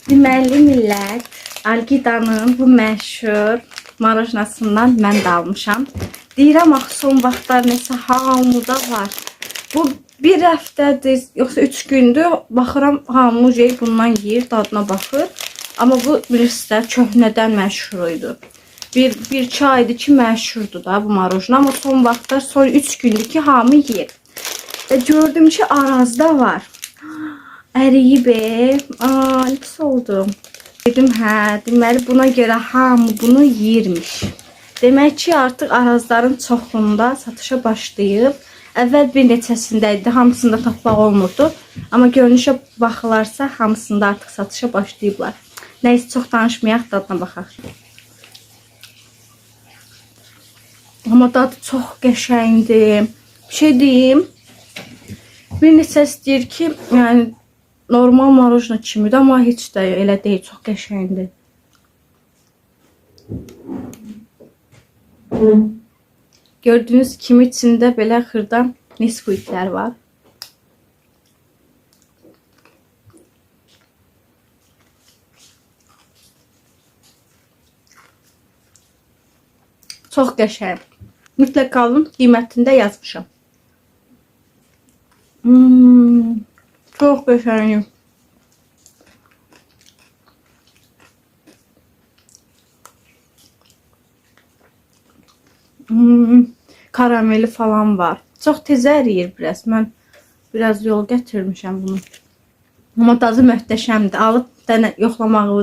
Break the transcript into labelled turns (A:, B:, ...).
A: Deməli millət, Algidanın bu məşhur marojnasından mən də almışam. Deyirəm axı son vaxtlar nəsə hamıda var. Bu bir həftədir, yoxsa 3 gündür baxıram hamı bundan yeyir, dadına baxır. Amma bu bilirsiniz köhnədən məşhur idi. Bir çaydı ki məşhurdur da bu marojna, amma son vaxtlar son 3 gündür ki hamı yeyir. Gördüm ki Arazda var. Əriyib. Ne pis oldu. Dedim hə, deməli buna görə hamı bunu yeyirmiş. Demək ki artıq Arazların çoxunda satışa başlayıb. Əvvəl bir neçəsində idi, hamısında tapmaq olmurdu. Amma görünüşə baxılarsa hamısında artıq satışa başlayıblar. Nəysə çox danışmayaq, dadına baxaq. Amma dadı çox qəşəngdir. Bir şey deyim. Bir neçəsi deyir ki, yəni normal marojna kimidir, amma heç də elə deyil, çox qəşəngdir. Gördüğünüz kimi içində belə xırda nesquiklər var. Çox qəşəng. Mütləq alın, qiymətində yazmışam. Çox qəşəng. Karameli falan var. Çox tez əriyir biraz. Mən biraz yol gətirmişəm bunu. Amma dadı möhtəşəmdir. Alıb yoxlamağınızı